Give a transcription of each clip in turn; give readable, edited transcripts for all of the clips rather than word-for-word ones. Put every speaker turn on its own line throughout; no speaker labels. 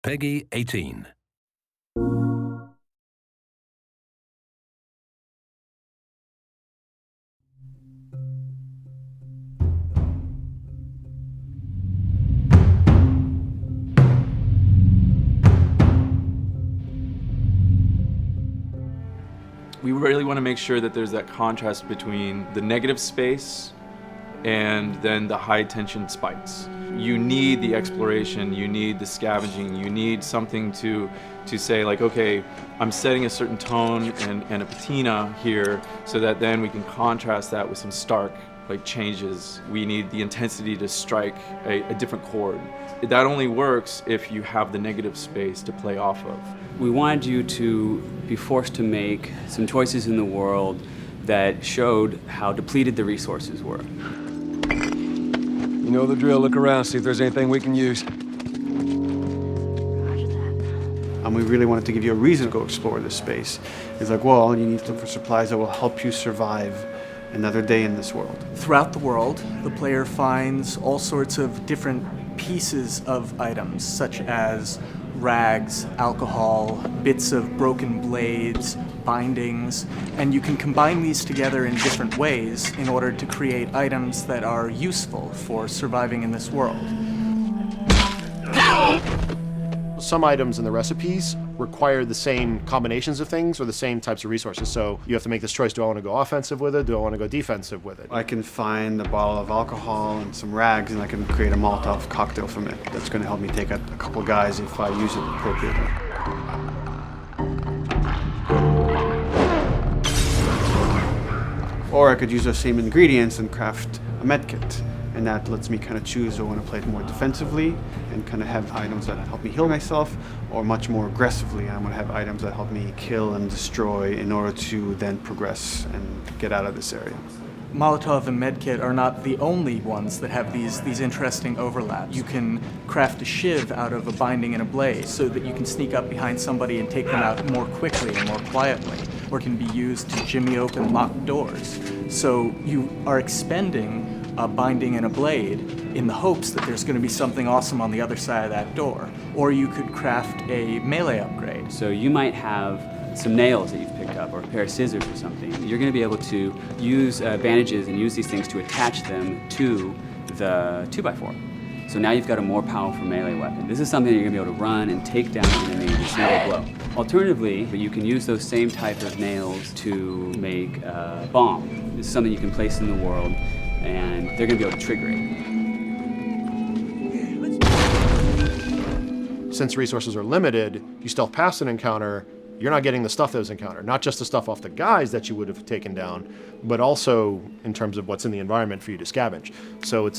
Peggy 18.
We really want to make sure that there's that contrast between the negative space and then the high tension spikes. You need the exploration, you need the scavenging, you need something to say like, okay, I'm setting a certain tone and a patina here so that then we can contrast that with some stark changes. We need the intensity to strike a different chord. That only works if you have the negative space to play off of.
We wanted you to be forced to make some choices in the world that showed how depleted the resources were.
You know the drill. Look around, see if there's anything we can use.
And we really wanted to give you a reason to go explore this space. It's like, well, you need to look for supplies that will help you survive another day in this world.
Throughout the world, the player finds all sorts of different pieces of items, such as rags, alcohol, bits of broken blades, bindings, and you can combine these together in different ways in order to create items that are useful for surviving in this world.
Some items in the recipes require the same combinations of things or the same types of resources. So you have to make this choice, do I want to go offensive with it? Do I want to go defensive with it?
I can find a bottle of alcohol and some rags and I can create a Molotov cocktail from it. That's going to help me take out a couple guys if I use it appropriately. Or I could use those same ingredients and craft a medkit. And that lets me kind of choose, do I want to play it more defensively and kind of have items that help me heal myself, or much more aggressively, I'm going to have items that help me kill and destroy in order to then progress and get out of this area.
Molotov and medkit are not the only ones that have these interesting overlaps. You can craft a shiv out of a binding and a blade so that you can sneak up behind somebody and take them out more quickly and more quietly, or it can be used to jimmy open locked doors. So you are expending a binding and a blade in the hopes that there's going to be something awesome on the other side of that door. Or you could craft a melee upgrade.
So you might have some nails that you've picked up or a pair of scissors or something. You're going to be able to use bandages and use these things to attach them to the 2x4. So now you've got a more powerful melee weapon. This is something that you're going to be able to run and take down an enemy in a single blow. Alternatively, you can use those same type of nails to make a bomb. This is something you can place in the world and they're going to be able to trigger it.
Since resources are limited, you stealth past an encounter, you're not getting the stuff that was encountered. Not just the stuff off the guys that you would have taken down, but also in terms of what's in the environment for you to scavenge. So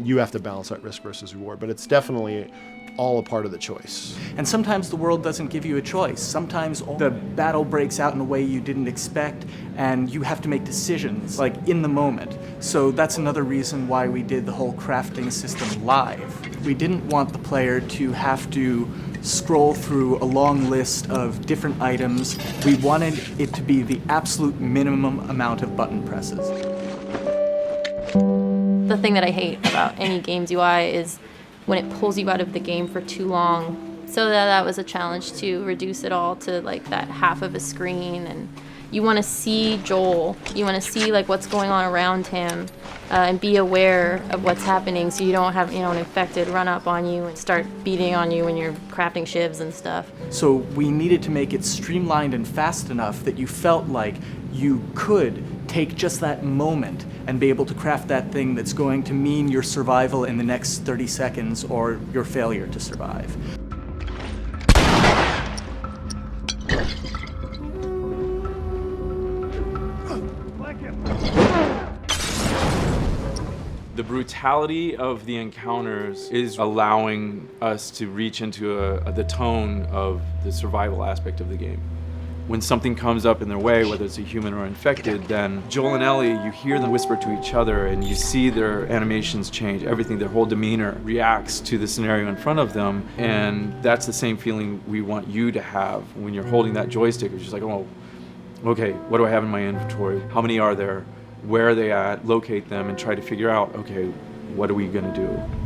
you have to balance that risk versus reward, but it's definitely all a part of the choice.
And sometimes the world doesn't give you a choice. Sometimes the battle breaks out in a way you didn't expect, and you have to make decisions, like in the moment. So that's another reason why we did the whole crafting system live. We didn't want the player to have to scroll through a long list of different items. We wanted it to be the absolute minimum amount of button presses.
The thing that I hate about any game's UI is when it pulls you out of the game for too long. So that was a challenge to reduce it all to like that half of a screen. And you want to see Joel, you want to see like what's going on around him and be aware of what's happening so you don't have an infected run up on you and start beating on you when you're crafting shivs and stuff.
So we needed to make it streamlined and fast enough that you felt like you could take just that moment and be able to craft that thing that's going to mean your survival in the next 30 seconds or your failure to survive.
The brutality of the encounters is allowing us to reach into the tone of the survival aspect of the game. When something comes up in their way, whether it's a human or infected, then Joel and Ellie, you hear them whisper to each other and you see their animations change. Everything, their whole demeanor reacts to the scenario in front of them. And that's the same feeling we want you to have when you're holding that joystick. It's just like, oh, okay, what do I have in my inventory? How many are there? Where are they at? Locate them and try to figure out, okay, what are we gonna do?